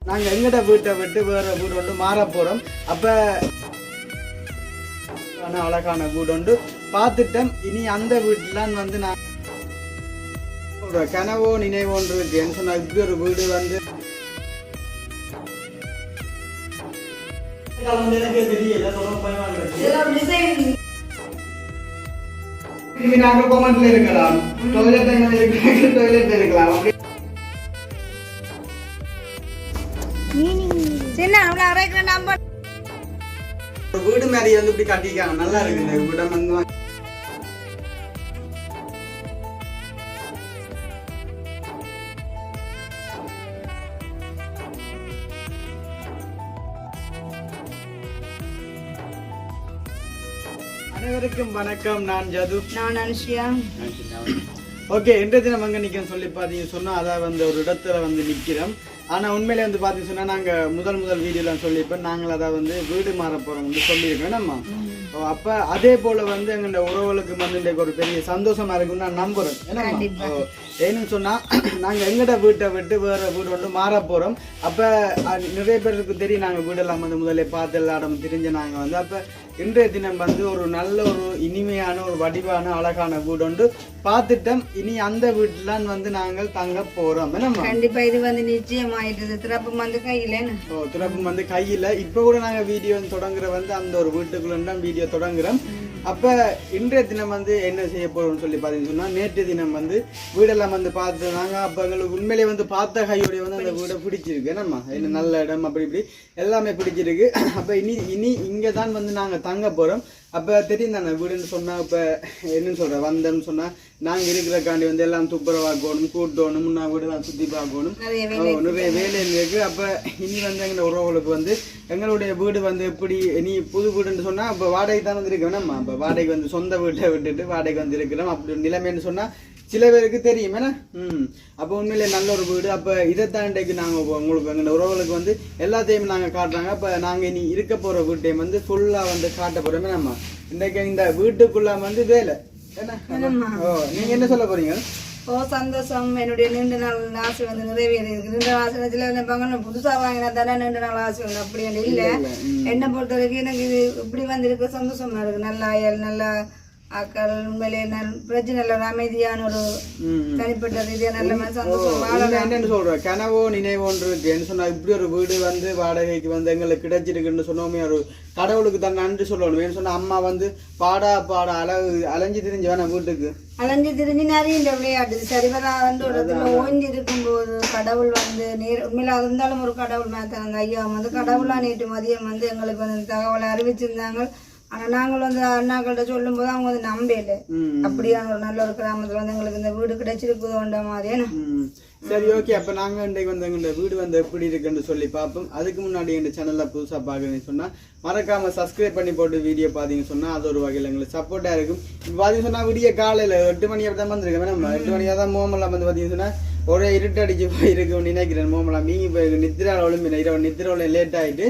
நாங்கள் எங்கட வீட்டை விட்டு வேறு வீடு ஒன்று மாற போகிறோம். அப்போ அழகான வீடு ஒன்று பார்த்துட்டோம். இனி அந்த வீட்டிலான் வந்து நான் ஒரு கனவோ நினைவோன்று இருக்குன்னு சொன்னால் இப்படி ஒரு வீடு வந்து எனக்கு தெரியல. நாங்கள் கொமெண்ட்ல இருக்கலாம், டாய்லெட் இருக்கலாம். வீடு மாதிரி வந்து இப்படி கட்டிக்காங்க, நல்லா இருக்கு இந்த வீடம் வந்து. அனைவருக்கும் வணக்கம். நான் ஜது. நான் அனுஷியா. ஓகே, இன்றைய தினம் அங்கே நிற்கிறோம் சொல்லி பார்த்தீங்கன்னு சொன்னால் அதான் வந்து ஒரு இடத்துல வந்து நிற்கிறோம். ஆனால் உண்மையிலே வந்து பார்த்தீங்கன்னு சொன்னால் நாங்கள் முதல் வீடியோலாம் சொல்லியிருப்போம். நாங்கள் அதை வந்து வீடு மாற போகிறோம் வந்து சொல்லியிருக்கோம் நம்ம. அப்போ அதே போல் வந்து எங்களோட உறவுகளுக்கு வந்து இன்றைக்கு ஒரு பெரிய சந்தோஷமாக இருக்குன்னு நான் நம்புகிறேன். ஏன்னா ஏன்னு சொன்னால் நாங்கள் எங்கட வீட்டை விட்டு வேறு வீடு வந்து மாற போகிறோம். அப்போ நிறைய பேருக்கு தெரியும், நாங்கள் வீடெல்லாம் வந்து முதல்ல பார்த்து எல்லாரும் தெரிஞ்ச நாங்கள் வந்து. அப்போ இன்றைய தினம் வந்து ஒரு நல்ல ஒரு இனிமையான ஒரு வடிவான அழகான வீடு ஒன்று பார்த்துட்டோம். இனி அந்த வீட்டிலான் வந்து நாங்கள் தங்க போகிறோம். கண்டிப்பா இது வந்து நிச்சயமாயிட்டது. திறப்பும் வந்து கையில். திறப்பும் வந்து கையில். இப்போ கூட நாங்கள் வீடியோ தொடங்குற வந்து அந்த ஒரு வீட்டுக்குள்ள தான் வீடியோ தொடங்குறோம். அப்போ இன்றைய தினம் வந்து என்ன செய்ய போகிறோம்னு சொல்லி பார்த்தீங்கன்னு சொன்னால், நேற்று தினம் வந்து வீடெல்லாம் வந்து பார்த்துனாங்க. அப்போ எங்களுக்கு உண்மையிலே வந்து பார்த்த கையோடைய வந்து அந்த வீடை பிடிச்சிருக்கு. என்னம்மா என்ன நல்ல இடம் அப்படி இப்படி எல்லாமே பிடிச்சிருக்கு. அப்போ இனி இங்கே தான் வந்து நாங்கள் தங்க போகிறோம். அப்போ தெரியும் தானே வீடுன்னு சொன்னால், இப்போ என்னன்னு சொல்கிறேன் வந்தோம்னு சொன்னால் நாங்கள் இருக்கிறக்காண்டி வந்து எல்லாம் துப்புரவாக்கணும், கூட்டணும், முன்னா வீடுலாம் சுற்றி பார்க்கணும், நிறைய வேலைகள் இருக்குது. அப்போ இனி வந்து எங்களை உறவுகளுக்கு வந்து எங்களுடைய வீடு வந்து எப்படி இனி புது வீடுன்னு சொன்னால் இப்போ வாடகை தான் வந்து இருக்கோம். நம்ம இப்போ வாடகைக்கு வந்து சொந்த வீட்டை விட்டுட்டு வாடகைக்கு வந்து இருக்கிறோம். அப்படி நிலைமைன்னு சொன்னால் சில பேருக்கு தெரியும். ஏன்னா அப்போ உண்மையிலே நல்ல ஒரு வீடு. அப்போ இதைத்தான் இன்றைக்கு நாங்கள் உங்களுக்கு எங்கள் உறவுகளுக்கு வந்து எல்லாத்தையும் நாங்கள் காட்டுறாங்க. அப்போ நாங்கள் இனி இருக்க போகிற வீட்டையும் வந்து ஃபுல்லாக வந்து காட்ட போகிறோமே. நம்ம இன்றைக்கு இந்த வீட்டுக்குள்ள வந்து வேலை நீங்க என்ன சொல்ல போறீங்க? சந்தோஷம். என்னுடைய நீண்ட நாள் ஆசை வந்து நிறைவேறி இருக்கு. நீண்ட ஆசை புதுசா வாங்கினா தானே நீண்ட நாள் ஆசை வந்து அப்படி இல்ல. என்னை பொறுத்த வரைக்கும் எனக்கு இது இப்படி வந்து இருக்க சந்தோஷமா இருக்கு. நல்ல அயல், நல்ல ஆக்கள், உண்மையிலே பிரச்சனை இல்லை, அமைதியான ஒரு தனிப்பட்ட ரீதியா நல்ல சந்தோஷம். என்னன்னு சொல்றேன், கனவோ நினைவோன்று இருக்குன்னு சொன்னா இப்படி ஒரு வீடு வந்து வாடகைக்கு வந்து எங்களுக்கு கிடைச்சிருக்குன்னு சொன்னோமே ஒரு கடவுளுக்கு தான் நன்றி சொல்லணும். ஏன்னு சொன்னா அம்மா வந்து பாடா அலைஞ்சு திரிஞ்சு வேணா வீட்டுக்கு அலைஞ்சு திரிஞ்சு நிறைய இந்த விளையாட்டு சரிவரா வந்து ஒரு இடத்துல ஓய்ந்து இருக்கும்போது கடவுள் வந்து உண்மையில அது இருந்தாலும் ஒரு கடவுள் மேத்தாங்க. ஐயா வந்து கடவுளா நேற்று மதியம் வந்து எங்களுக்கு வந்து தகவலை அறிவிச்சிருந்தாங்க. ஆனா நாங்கள் வந்து அண்ணாக்கள்கிட்ட சொல்லும் போது அவங்க வந்து நம்பல. அப்படியான ஒரு நல்ல ஒரு கிராமத்துல வந்து எங்களுக்கு இந்த வீடு கிடைச்சிருக்குதோன்ற மாதிரி. சரி, ஓகே. அப்ப நாங்க இன்றைக்கு வந்து எங்க வீடு வந்து எப்படி இருக்குன்னு சொல்லி பார்ப்போம். அதுக்கு முன்னாடி எங்க சேனல்ல புதுசா பாக்குறீங்கன்னு சொன்னா மறக்காம சப்ஸ்கிரைப் பண்ணி போட்டு வீடியோ பாத்தீங்கன்னு சொன்னா அது ஒரு வகையில் எங்களுக்கு சப்போர்ட்டா இருக்கும். இப்ப பாத்தீங்கன்னு சொன்னா விடிய காலையில 8 மணி அப்படி தான் வந்திருக்கேன். நம்ம 8 மணியா தான் மோமெல்லாம் வந்து பாத்தீங்கன்னு சொன்னா ஒரே இருட்டடிச்சு போயிருக்குன்னு நினைக்கிறேன். மோமெல்லாம் மீங்கி போயிருக்கு. நித்திரால ஒழும்பின இரவு நித்திரோல லேட் ஆயிட்டு.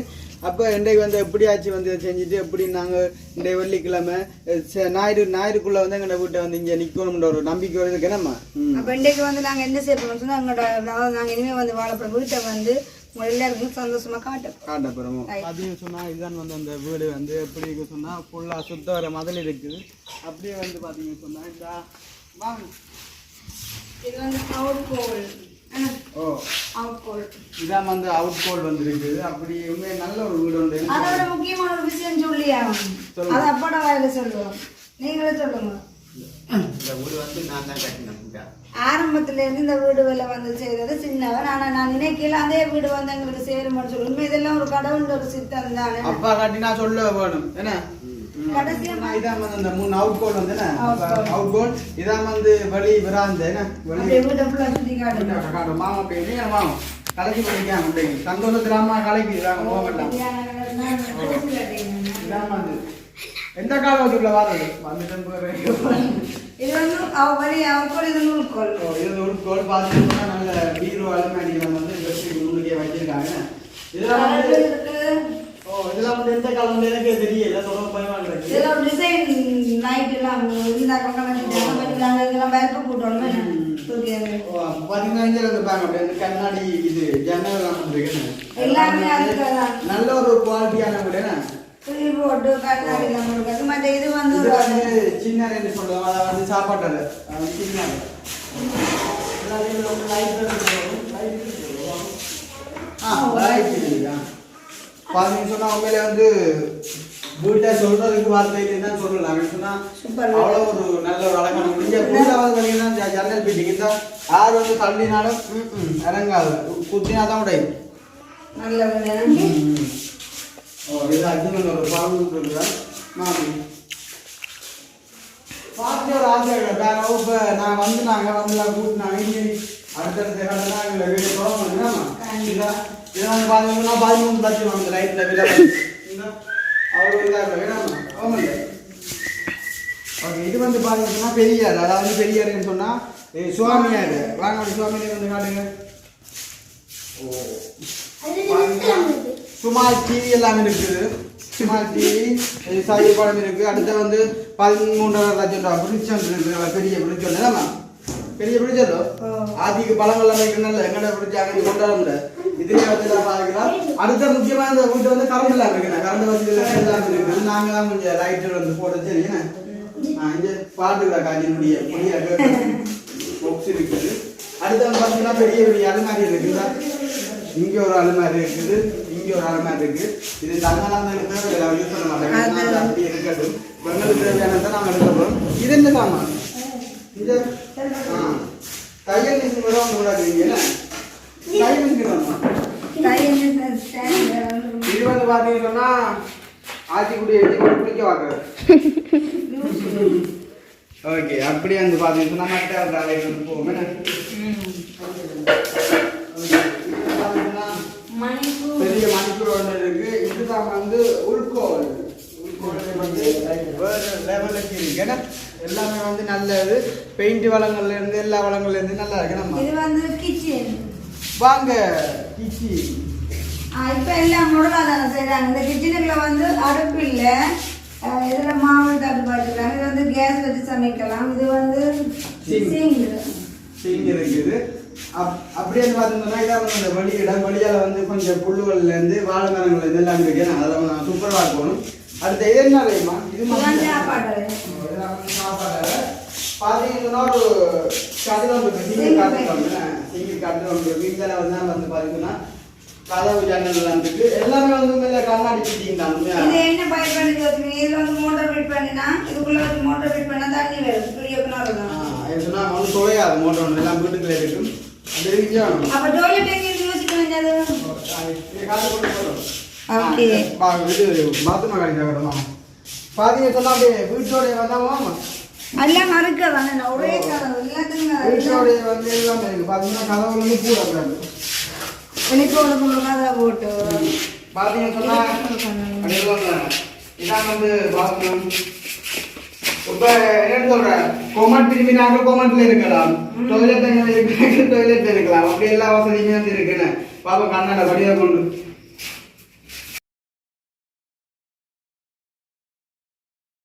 அப்போ இன்றைக்கு வந்து எப்படியாச்சும் வந்து செஞ்சுட்டு எப்படி நாங்கள் இன்றைய வெள்ளிக்கிழமை ஞாயிறுக்குள்ள வந்து எங்களோட வீட்டை வந்து இங்கே நிற்கணும்ன்ற ஒரு நம்பிக்கை இருக்கு. நம்ம அப்போ இன்றைக்கு வந்து நாங்கள் என்ன செய்ய போகிறோம் சொன்னால் எங்களோட நாங்கள் இனிமேல் வந்து வாழப்போகிற வீட்டை வந்து எல்லாருக்கும் சந்தோஷமாக காட்ட போகிறோம். அப்படின்னு சொன்னால் இதுதான் வந்து அந்த வீடு வந்து எப்படி இருக்கு சொன்னால் ஃபுல்லாக சுத்த வர மதில் இருக்குது. அப்படியே வந்து பார்த்தீங்கன்னு சொன்னால் இந்த வாங்க இது வந்து இதான் வந்து அவுட் கோல் வந்து இருக்குது. அப்படி நல்ல ஒரு வீடு உண்டு. அதோட முக்கியமான ஒரு விஷயம் சொல்லி அது அப்பட வாயில சொல்லுவோம். நீங்களே சொல்லுங்க. இந்த வீடு வந்து நான் தான் கட்டினேன். ஆரம்பத்துல இருந்து இந்த வீடு வேலை வந்து செய்தது சின்னவன். ஆனா நான் நினைக்கல அதே வீடு வந்து எங்களுக்கு சேருமான்னு சொல்லுங்க. இதெல்லாம் ஒரு கடவுள் ஒரு சித்தம் தானே. அப்பா கட்டினா சொல்ல வேணும். என்ன இதான் வந்து அந்த 3 அவுட் கோல் வந்து அவுட் கோல். இதான் வந்து வழி விராந்த மாமா பேரு மாமா கலைக்கு படிக்காம சந்தோஷத்துல அம்மா கலைக்கு போகலாம். இதான் வந்து எந்த காலத்துக்குள்ள வாரது இது வந்து நூல்கோல். இது நூல்கோல் பார்த்தீங்கன்னா நல்ல பீரோ அலுமானியம் வந்து முன்னுக்கே வச்சிருக்காங்க. இதெல்லாம் வந்து எந்த காலம் எனக்கு தெரியல. இதெல்லாம் டிசைன் நைட் எல்லாம் இதெல்லாம் வேர்ப்பு போட்டோம். பாத்தீங்கன்னா இங்க இருந்து பாருங்க அப்படியே இந்த கண்ணாடி இது ஜன்னல் எல்லாம் இருக்குன்னு எல்லாமே அதுக்குதான். நல்ல ஒரு குவாலிட்டியான வீடுனா புளி போட்டு கண்ணாடி எல்லாம் கொடுக்காது. மற்ற இது வந்து இது வந்து சின்ன ரெண்டு சொல்லுவாங்க அதாவது சாப்பாட்டு சின்ன பாத்தீங்கன்னு சொன்னா உண்மையில வந்து வீட்டை சொல்றதுக்கு வார்த்தை இல்லைன்னு சொல்லலாம் அப்படின்னு சொன்னா அவ்வளோ ஒரு நல்ல ஒரு அழகான முடிஞ்ச புதுசாவது பார்த்தீங்கன்னா ஜன்னல் பீட்டிங் இருந்தா யார் வந்து தள்ளினாலும் இறங்காது குத்தினாதான் உடையும் நல்ல இது அர்ஜுனன் ஒரு பாம்பு இருக்குதா மாமி பார்த்து ஒரு ஆசை வேற இப்போ நான் வந்து நாங்கள் வந்து கூட்டினாங்க இங்கே அடுத்தடுத்த இடம்னா எங்களை வீடு போகிறோம் இதை வந்து பார்த்தீங்கன்னா 13 லட்சம் அந்த லைட்டில் விலை அவ்வளோ இதாக வேணாமா ஆமாங்க ஓகே இது வந்து பார்த்தீங்கன்னா பெரியார் அதாவது பெரியார்னு சொன்னால் சுவாமியார் வாங்க சுவாமியார் வந்து காட்டுங்க சுமார் டிவி எல்லாமே இருக்குது சுமார் டிவி சாய் படம் இருக்குது அடுத்து வந்து 13.5 லட்சம் ரூபா பிடிச்சம் இருக்குது பெரிய பிடிச்சம் இல்லைம்மா பெரிய பிடிச்சதோ ஆதிக்கு பழங்கள்லாம் வைக்கணும்ல எங்கட பிடிச்சி அங்கே கொண்டாட முடியாது இதுலேயே வந்து நான் பார்க்கலாம் அடுத்த முக்கியமாக இந்த வீட்டு வந்து கரண்ட் எல்லாம் இருக்குண்ணா கரண்ட் வசதி எல்லாம் இருக்குது நாங்கள் தான் கொஞ்சம் லைட்டு வந்து போட்டு சரிங்கண்ணா இங்கே பாட்டுக்கிறா காஞ்சினுடைய புதிய பாக்ஸ் இருக்குது அடுத்து வந்து பார்த்தீங்கன்னா பெரிய பெரிய அலுமாரி இருக்குதா இங்கே ஒரு அலுமாரி இருக்குது இங்கே ஒரு அலுமாரி இருக்குது இது தங்கலாம் யூஸ் பண்ண மாட்டாங்க அப்படி இருக்கட்டும் பெண்களுக்கு தேவையானதான் நாங்கள் எடுக்க போகிறோம் இது என்ன சாமான் இது தையல் மிஷின் கூட ஒன்று விடாதீங்க தையல் மிஷின் வேணுமா இது வந்து பார்த்தீங்கன்னா ஆச்சிக்குடி குளிக்க வாக்குறது ஓகே அப்படியே வந்து பார்த்தீங்கன்னா மற்ற வேலைக்கு வந்து போவோம் பெரிய மணிக்கூர் ஒன்று இருக்கு இதுதான் வந்து உள்கோவல் வந்து வேறு லெவலுக்கு இருக்கு ஏன்னா எல்லாமே வந்து நல்லது பெயிண்ட் வளங்கள்ல இருந்து எல்லா வளங்கள்ல இருந்து நல்லா இருக்கு நம்ம இது வந்து கிச்சன் வாங்க கிச்சன் இப்போ எல்லாம் முடலாதான செய்கிறாங்க இந்த கிச்சனுக்குள்ள வந்து அடுப்பு இல்லை இதில் மாவு தட்டு பார்த்துக்கலாம் இது வந்து கேஸ் வச்சு சமைக்கலாம் இது வந்து சிங் இருக்குது அப்படியே பார்த்தீங்கன்னா இதான் வந்து அந்த வெளியிடம் வெளியால் வந்து கொஞ்சம் புல்லுகள்லேருந்து வாழை மரங்கள் இதெல்லாம் இருக்கு அதெல்லாம் நான் சூப்பராக இருக்கணும் அடுத்த இது என்ன இல்லையம்மா இது சாப்பாடு பார்த்தீங்கன்னா ஒரு கட்டிடம் இருக்கு சிங்கிள் கட்டிடம் சிங்கிள் கட்டிடம் இருக்கு இதில் வந்து பார்த்தீங்கன்னா கதவு ஜன்னல்லாம் இருக்கு எல்லாமே வந்து மேலே கண்ணாடி பிடிச்சிங்க தான் இது என்ன பயிர் பண்ணி வச்சுருக்கீங்க இதில் வந்து மோட்டர் ஃபிட் பண்ணினா இதுக்குள்ளே வச்சு மோட்டர் ஃபிட் பண்ணால் தண்ணி வரும் துணியக்குனாலும் சொன்னால் வந்து துவையாது மோட்டர் ஒன்று எல்லாம் வீட்டுக்குள்ளே இருக்கும் அது இருக்கு அப்போ டோய்லெட் எங்கே யோசிக்க வேண்டியது ஓகே இது பாத்ரூம் கடைக்கு வரமா பார்த்தீங்க சொன்னா அப்படியே வீட்டோடைய வந்தாமா எல்லாம் மறுக்க தானே ஒரே கதவு எல்லாத்துக்கும் வீட்டோடைய வந்து எல்லாமே இருக்கு பார்த்தீங்கன்னா கதவு வந்து கூட வெளிக்கோளுக்குள்ள கதை போட்டு பார்த்தீங்க சொன்னா இதான் வந்து பாத்ரூம் இப்போ என்ன சொல்றேன் கொமெண்ட் திரும்பி நாங்கள் கொமெண்ட்ல இருக்கலாம் டொய்லெட் இருக்கு டொய்லெட்ல இருக்கலாம் அப்படி எல்லா வசதியுமே வந்து இருக்குன்னு பாப்பா கண்ணாட வடிவா கொண்டு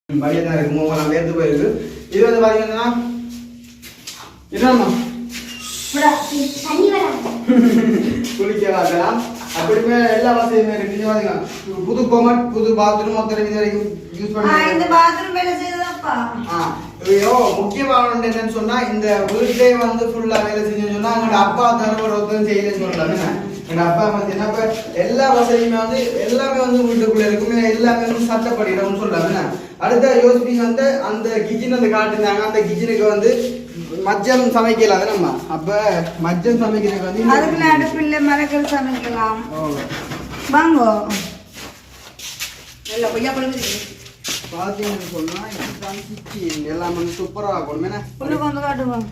வழியா இருக்கு மூவெல்லாம் வேர்த்து போயிருக்கு இது வந்து பாத்தீங்கன்னா என்னம்மா குளிக்க வாக்கலாம் அப்படியுமே எல்லா வசதியுமே இருக்கு நீங்க பாத்தீங்கன்னா புது கொமெண்ட் புது பாத்ரூம் மொத்தம் இது வரைக்கும் யூஸ் பண்ணி இந்த பாத்ரூம் வேலை செய்ததாப்பா முக்கியமான என்னன்னு சொன்னா இந்த வீட்டே வந்து ஃபுல்லா வேலை செஞ்சு சொன்னா எங்களோட அப்பா தரவர் ஒருத்தர் செய்யலன்னு சொல்லலாம் எங்க அப்பா பார்த்தீங்கன்னா இப்ப எல்லா வசதியுமே வந்து எல்லாமே வந்து வீட்டுக்குள்ள இருக்கும் எல்லாமே வந்து சட்டப்படிடம்னு சொல்லலாம் அடுத்த யோசிப்பீங்க வந்து அந்த கிச்சன் வந்து காட்டுனாங்க அந்த கிச்சனுக்கு வந்து மஜ்ஜம் சமைக்கலாம் நம்ம அப்ப மஜ்ஜம் சமைக்கிறதுக்கு வந்து அதுக்குள்ள அடுப்பில்ல மரக்கல் சமைக்கலாம் வாங்கோ இல்ல பொய்யா பண்ணுங்க பாத்தீங்கன்னு சொன்னா இதுதான் கிச்சன் எல்லாம் வந்து சூப்பரா இருக்கும் என்ன உள்ள வந்து காட்டுவோம்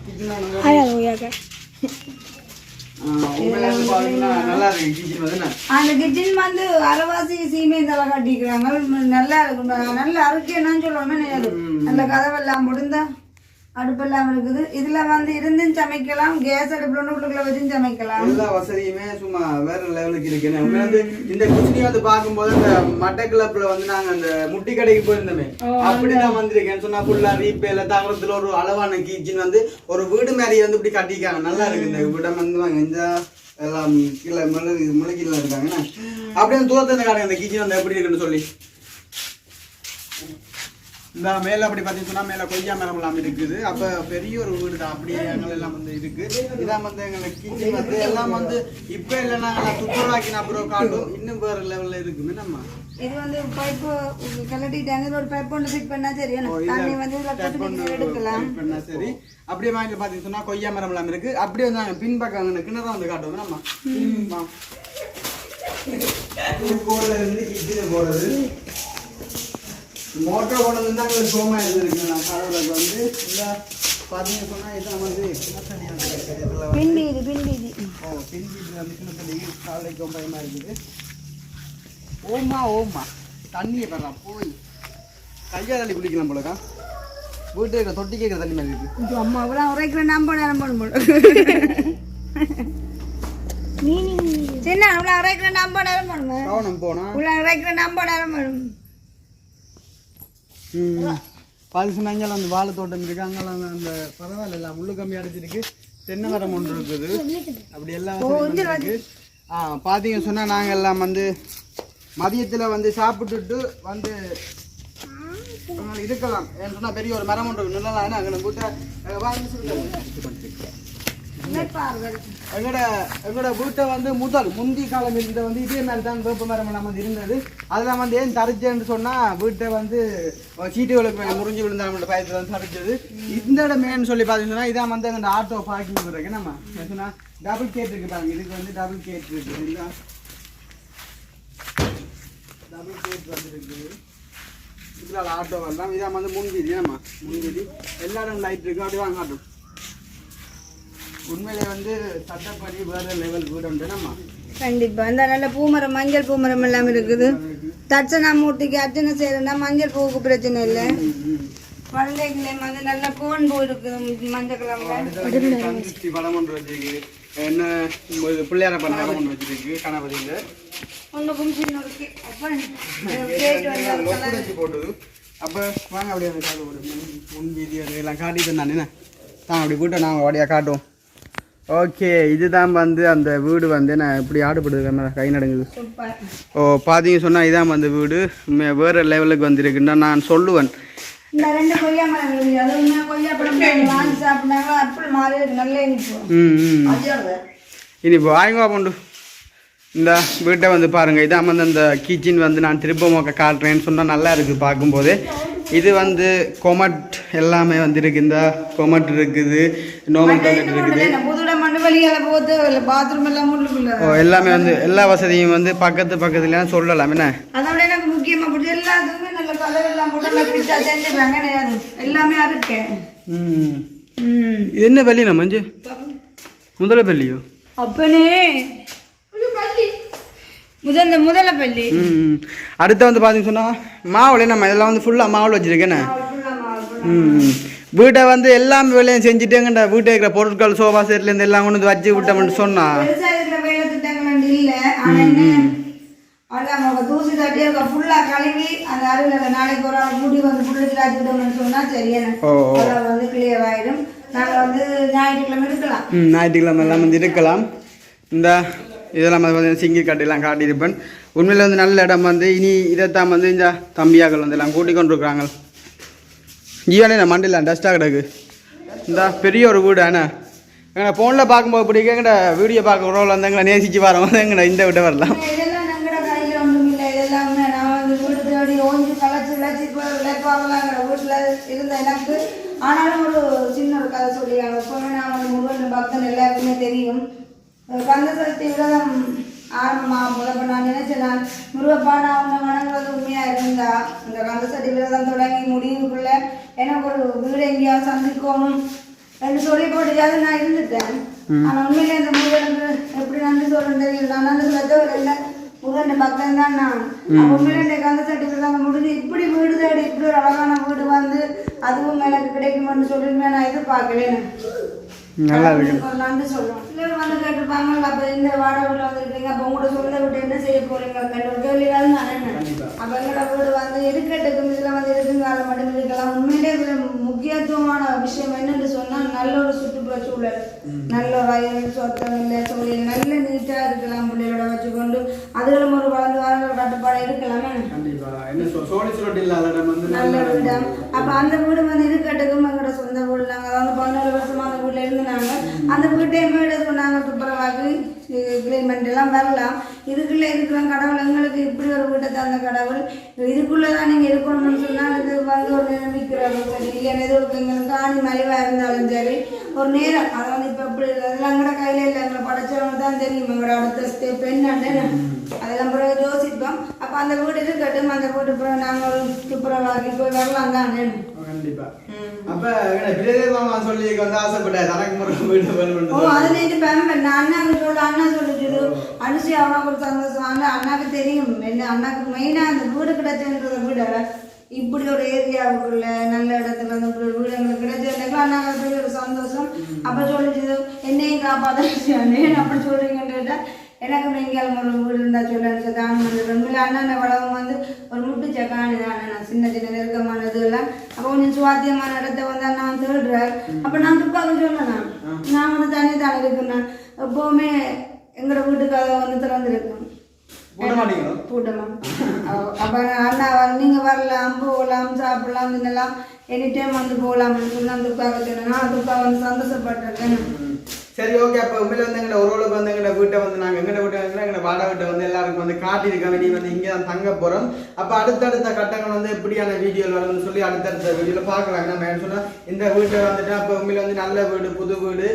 அந்த கிச்சன் வந்து அரைவாசி சீமைந்தால கட்டிக்கிறாங்க நல்லா இருக்கும் நல்ல அறுக்கேன்னு சொல்லுவோமே நல்ல கதவெல்லாம் முடிந்தா அடுப்பெல்லாம் இருக்குது. இதுல வந்து இருந்தும் சமைக்கலாம், கேஸ் அடுப்புல உள்ளுக்குள்ள வச்சும் சமைக்கலாம். எல்லா வசதியுமே சும்மா வேற லெவலுக்கு இருக்கு. இந்த குச்சினி வந்து பார்க்கும்போது இந்த மட்டை கிளப்ல வந்து நாங்க அந்த முட்டி கடைக்கு போயிருந்தோமே அப்படிதான் வந்திருக்கேன் சொன்னா ஃபுல்லா ரீப்பேல தகரத்துல ஒரு அளவான கிச்சன் வந்து ஒரு வீடு மாதிரி வந்து இப்படி கட்டிக்காங்க. நல்லா இருக்கு இந்த வீடம் வந்து வாங்க இந்த எல்லாம் கீழே முளைக்கீழ இருக்காங்க. அப்படியே தூரத்துல காட்டுங்க இந்த கிச்சன் வந்து எப்படி இருக்குன்னு சொல்லி. இந்த மேல அப்படி பார்த்தீங்கன்னா மேல கொய்யா மரம் எல்லாம் இருக்குது. அப்ப பெரிய ஒரு வீடு தான். அப்படியே எங்கள் எல்லாம் வந்து இருக்கு. இதான் வந்து எங்களுக்கு கிச்சன் வந்து எல்லாம் வந்து இப்ப இல்லைன்னா துப்புரவாக்கின அப்புறம் காட்டும் இன்னும் வேற லெவல்ல இருக்குமே. நம்ம இது வந்து பைப்பு கலட்டிட்டாங்க, ஒரு பைப் ஒன்று ஃபிட் பண்ணா சரி, தண்ணி வந்து எடுக்கலாம் பண்ணா சரி. அப்படியே வாங்கி பார்த்தீங்கன்னா கொய்யா மரம் எல்லாம் இருக்கு. அப்படியே வந்து பின்பக்கம் கிணறு வந்து காட்டுவோம். நம்ம போறது இருந்து கிச்சன் போறது மோட்டர் கொண்டு வந்து அங்கே சோமா இருந்துருக்கு. நான் கடவுளுக்கு வந்து இந்த பார்த்தீங்க சொன்னால் இதான் வந்து பின்பீதி பின்பீதி வந்து கிணத்தடி காலைக்கு பயமாக இருக்குது. ஓமா தண்ணியை பெறலாம் போய் கையா தள்ளி குளிக்கலாம் போலக்கா. வீட்டு இருக்கிற தொட்டி கேட்குற தண்ணி மாதிரி இருக்கு. அம்மா கூட உரைக்கிற நம்ப நேரம் போட சின்ன உள்ள உரைக்கிற நம்ப நேரம் போடுங்க. கவனம் போனா உள்ள உரைக்கிற நம்ப நேரம் போடும். பாலிசனாங்கலாம் அந்த வாழை தோட்டம் இருக்கு. அங்கெல்லாம் அந்த பரவாயில்ல எல்லாம் முள்ளு கம்மி அடைச்சிருக்கு. தென்னை மரம் ஒன்று இருக்குது. அப்படி எல்லாம் இருக்கு. பார்த்தீங்க சொன்னா நாங்கள் எல்லாம் வந்து மதியத்தில் வந்து சாப்பிட்டுட்டு வந்து இருக்கலாம். ஏன்னு சொன்னா பெரிய ஒரு மரம் ஒன்று நிழலாம். அங்கே எங்களோட வீட்டை வந்து முந்தி காலம் இருந்த வந்து இதே மாதிரி தான் வேப்ப மரம் எல்லாம் வந்து இருந்தது. அதெல்லாம் வந்து ஏன் தரிச்சேன்னு சொன்னா வீட்டை வந்து சீட்டுகளுக்கு முறிஞ்சு விழுந்தாங்க பயத்தில் வந்து தரிச்சது. இந்த இடமேன்னு சொல்லி பார்த்தீங்கன்னா இதான் வந்து எங்கள் ஆட்டோ பார்க்கிங் இருக்கு. நம்ம சொன்னா டபுள் கேட் இருக்கு பாருங்க. இதுக்கு வந்து டபுள் கேட் இருக்கு. டபுள் கேட் வந்து இருக்குது. இதுல ஆட்டோ வரலாம். இதான் வந்து முன்வீதி. நம்ம முன்வீதி எல்லா இடம் லைட் இருக்கு. அப்படியே வாங்க ஆட்டோ. உண்மையிலே வந்து சட்டப்படி வேற லெவல் வீடு உண்டு. நம்ம கண்டிப்பா இந்த நல்ல பூமரம் மஞ்சள் பூமரம் எல்லாம் இருக்குது. தட்சணா மூர்த்திக்கு அர்ச்சனை செய்யறா மஞ்சள் பூவுக்கு பிரச்சனை இல்லை. குழந்தைகளே வந்து நல்ல கோன் பூ இருக்குது மஞ்சள் கிழங்கு படம் ஒன்று வச்சிருக்கு. என்ன பிள்ளையார படம் ஒன்று வச்சிருக்கு. கணபதியில ஒன்றுக்கும் சின்ன போட்டது. அப்ப வாங்க அப்படியே முன் வீதி எல்லாம் காட்டிட்டு தானே தான் அப்படி கூட்ட நாங்கள் வழியாக காட்டுவோம். ஓகே இதுதான் வந்து அந்த வீடு வந்து நான் இப்படி ஆடுபடுது கை நடுங்குது. பார்த்தீங்க சொன்னால் இதான் வந்து வீடு வேறு லெவலுக்கு வந்துருக்குன்னா நான் சொல்லுவேன். இந்த ரெண்டு கொய்யா மரம் கொய்யா பழம் வாங்கி சாப்பிட்டாங்க. அப்புறம் மாறி நல்லா இனிப்போ வாங்க போண்டு. இந்த வீட்டை வந்து பாருங்கள். இதான் வந்து அந்த கிச்சன் வந்து நான் திரும்ப காட்டுறேன்னு சொன்னால் நல்லா இருக்குது பார்க்கும்போதே. இது வந்து கொமட் எல்லாமே வந்து இருக்கு. இந்த கொமட் இருக்குது, நோமல் டாய்லெட் இருக்குது. எல்லாமே வந்து எல்லா வசதியும் வந்து பக்கத்துல சொல்லலாம். என்ன அதோட எனக்கு முக்கியமா பிடிச்ச எல்லாத்துக்குமே நல்ல கலர் எல்லாம் போட்டு செஞ்சுறாங்க. எல்லாமே இருக்கு. இது என்ன பள்ளி நம்ம முதல பள்ளியோ அப்பனே முதல்ல பள்ளி. அடுத்த வந்து பார்த்தீங்கன்னு சொன்னால் மாவுல நம்ம இதெல்லாம் வந்து ஃபுல்லாக மாவுல வச்சுருக்கேண்ணே. வீட்டை வந்து எல்லாமே வேலையும் செஞ்சுட்டேங்கண்டா. வீட்டை இருக்கிற பொருட்கள் சோஃபா செட்லேருந்து எல்லாம் கொண்டு வந்து வச்சு விட்டோம்னு சொன்னா வேலை திட்டங்கள் இல்லை. தூசி தட்டி ஃபுல்லா கழுவி அந்த அருகில் நாளைக்கு ஒரு ஆள் மூடி வந்து புள்ளிக்கு ஆச்சு விட்டோம்னு சொன்னா சரியான வந்து கிளியர் ஆயிடும். நாங்கள் வந்து ஞாயிற்றுக்கிழமை இருக்கலாம். ஞாயிற்றுக்கிழமை எல்லாம் வந்து இருக்கலாம். இந்த இதெல்லாம் வந்து சிங்கி கட்டிலாம் காட்டியிருப்பேன். உண்மையில் வந்து நல்ல இடம் வந்து இனி இதைத்தான் வந்து இந்த தம்பியாக்கள் வந்து எல்லாம் கூட்டிக் கொண்டிருக்கிறாங்க. ஜீவனே நான் மண்டியில் டஸ்ட்டாக கிடக்கு. இந்த பெரிய ஒரு வீடு ஆனால் எங்களை ஃபோனில் பார்க்கும்போது பிடிக்க எங்கள்ட வீடியோ பார்க்குறோம் வந்து எங்களை நேசிச்சு வரோம் வந்து எங்களை இந்த விட்ட வரலாம். இதெல்லாம் எங்கட கையில் ஒன்றும் இல்லை. இதெல்லாமே நான் வந்து வீடு தேடி ஓஞ்சி கலைச்சி விளைப்பாங்களாங்கிற வீட்டில் இருந்த எனக்கு. ஆனாலும் ஒரு சின்ன ஒரு கதை சொல்லியாங்க. எப்போவுமே நான் வந்து முருகன் பக்தன் எல்லாருக்குமே தெரியும். கந்த சக்தி விரதம் ஆரம்பமாக முதல்ல நான் நினைச்சேன். நான் முருகப்பான அவங்க வணங்குறது உண்மையாக இருந்தா இந்த கந்த சக்தி விரதம் தொடங்கி முடிவுக்குள்ள எனக்கு ஒரு வீடு எங்கேயாவது சந்திக்கணும் என்று சொல்லி போட்டுக்காது நான் இருந்துட்டேன். ஆனால் உண்மையிலே இந்த முருகனுக்கு எப்படி நன்றி சொல்றேன் தெரியல. நான் நன்றி சொல்ல இல்லை முதல்ல பக்கம் தான் நான் உண்மையிலே கந்த சர்டிஃபிகேட் முடிஞ்சு இப்படி வீடு தேடி இப்படி ஒரு அழகான வீடு வந்து அதுவும் எனக்கு கிடைக்கும்னு சொல்லிட்டு நான் எதிர்பார்க்கலேன்னு நல்லா இருக்கு. நன்றி சொல்லுவோம். சிலர் வந்து கேட்டிருப்பாங்க, அப்ப இந்த வாடகை வீட்டுல வந்துருக்கீங்க, அப்ப உங்களோட சொந்த வீட்டு என்ன செய்ய போறீங்க கேள்விகள் நான் என்ன அப்ப எங்களோட வீடு வந்து இருக்கட்டுக்கும் இதுல வந்து இருக்குங்கால மட்டும் இருக்கலாம். உண்மையிலே இதுல முக்கியத்துவமான விஷயம் என்னன்னு சொன்னா நல்ல ஒரு சுற்றுப்புற சூழல், நல்ல வயல் சொத்தம் இல்லை சூழல் நல்ல நீட்டா இருக்கலாம். பிள்ளைகளோட வச்சுக்கொண்டு அதுகளும் ஒரு வளர்ந்து வர கட்டுப்பாடு இருக்கலாமே. நல்ல வீடு. அப்ப அந்த வீடு வந்து இருக்கட்டுக்கும் எங்களோட சொந்த வீடு. நாங்க வந்து 14 வருஷமா அந்த வீட்டுல இருந்தாங்க. அந்த வீட்டையுமே சொன்னாங்க துப்புரவாக்கு கிளீன் பண்ணிட்டு எல்லாம் வரலாம். இதுக்குள்ள இருக்கிற கடவுள் எங்களுக்கு இப்படி ஒரு வீட்டை தந்த கடவுள். இதுக்குள்ளதான் நீங்க இருக்கணும்னு சொன்னா இது வந்து ஒரு நிரம்பிக்கிறாங்க. சரி இல்லைன்னா எது எங்களுக்கு ஆணி மலிவா இருந்தாலும் சரி ஒரு நேரம் அதை வந்து இப்ப எப்படி அதெல்லாம் கூட கையில இல்லை. எங்களை படைச்சவங்க தான் தெரியும் எங்களோட அடுத்த ஸ்டெப் என்னன்னு அதெல்லாம் பிறகு யோசிப்போம். அப்ப அந்த வீடு இருக்கட்டும். அந்த வீட்டு பிறகு நாங்க ஒரு துப்புரவாக்கி போய் வரலாம் தான். கண்டிப்பா. அப்ப விஜயதேவா சொல்லி வந்து ஆசைப்பட்டேன் தனக்கு முறை வீடு வேணும். ஓ அது நேற்று பேமெண்ட் அண்ணாக்கு சொல்ல அண்ணா சொல்லிச்சு அனுசி அவ்வளோ ஒரு சந்தோஷம். ஆனால் அண்ணாக்கு தெரியும் என்ன அண்ணாக்கு மெயினா அந்த வீடு கிடைச்சுன்றத விட இப்படி ஒரு ஏரியாவுக்குள்ள நல்ல இடத்துல வந்து இப்படி ஒரு வீடு எங்களுக்கு கிடைச்சதுக்கு அண்ணாக்கு பெரிய ஒரு சந்தோஷம். அப்ப சொல்லிச்சு என்னையும் காப்பாற்ற அப்படி சொல்றீங்கன்னு கேட்டா எனக்கு எங்கேயாலும் ஒரு வீடு இருந்தா சொல்ல தானம் வந்து உண்மையில அண்ணன் வளம் வந்து ஒரு முட்டு சக்கானி தானே சின்ன சின்ன நெருக்கமானது எல்லாம். அப்போ கொஞ்சம் சுவாத்தியமான இடத்த வந்து நான் தேடுறேன். அப்ப நான் துப்பாக்க சொல்லலாம் நான் வந்து தனி தானே இருக்கிறேன். எப்பவுமே எங்களோட வீட்டுக்காக வந்து திறந்துருக்கேன் கூட்டமா. அப்ப அண்ணா நீங்க வரலாம் போகலாம் சாப்பிடலாம் இதெல்லாம் எனி டைம் வந்து போகலாம்னு சொல்லி அந்த துப்பாக்க சொன்னேன். நான் துப்பாக வந்து சந்தோஷப்பட்டிருக்கேன். சரி ஓகே. அப்போ உண்மையில வந்து எங்களை ஓரளவுக்கு வந்து எங்களை வீட்டை வந்து நாங்கள் எங்களை வீட்டை வந்து எங்களை வாடகை வீட்டை வந்து எல்லாருக்கும் வந்து காட்டியிருக்காங்க. நீ வந்து இங்கே தான் தங்க போகிறோம். அப்போ அடுத்தடுத்த கட்டங்கள் வந்து எப்படியான வீடியோவில் வரும்னு சொல்லி அடுத்தடுத்த வீடியோவில் பார்க்கலாங்க. நம்ம சொன்னால் இந்த வீட்டில் வந்துட்டு அப்போ உண்மையில வந்து நல்ல வீடு புது வீடு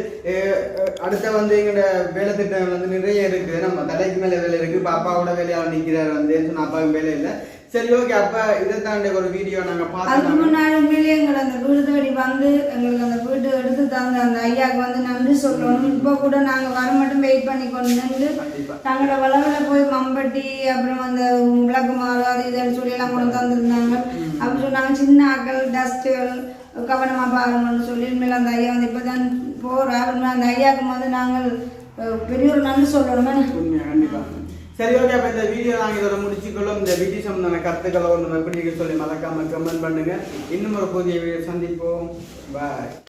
அடுத்த வந்து எங்களோட வேலை திட்டம் வந்து நிறைய இருக்குது. நம்ம தலைக்கு மேலே வேலை இருக்குது. இப்போ அப்பாவோட வேலையாக நிற்கிறார் வந்து சொன்னால் அப்பாவுக்கு வேலை இல்லை. சரி ஓகே. அப்ப இதை தாண்டி ஒரு வீடியோ நாங்க பார்த்தோம். அதுக்கு முன்னாடி உண்மையிலேயே எங்களை அந்த வீடு தேடி வந்து எங்களுக்கு அந்த வீடு எடுத்து தந்த அந்த ஐயாவுக்கு வந்து நன்றி சொல்லணும். இப்போ கூட நாங்க வர மட்டும் வெயிட் பண்ணி கொண்டு வந்து தங்களோட வளவில் போய் மம்பட்டி அப்புறம் அந்த விளக்கு மாறு அது இதுன்னு சொல்லி எல்லாம் கொண்டு தந்துருந்தாங்க. அப்படி சொன்னாங்க சின்ன ஆக்கள் டஸ்ட்டுகள் கவனமா பாருங்கன்னு சொல்லி உண்மையில அந்த ஐயா வந்து இப்பதான் போறாரு. அந்த ஐயாவுக்கு வந்து நாங்கள் பெரிய ஒரு நன்றி சொல்லணுமே. கண்டிப்பா. சரி ஓகே. அப்போ இந்த வீடியோ நாங்கள் இதோட முடிச்சுக்கொள்ளும். இந்த வீடியோ சம்பந்தமான கருத்துக்களை ஒன்று எப்படி சொல்லி மறக்காம கமெண்ட் பண்ணுங்க. இன்னும் ஒரு புதிய வீடியோ சந்திப்போம். பாய்.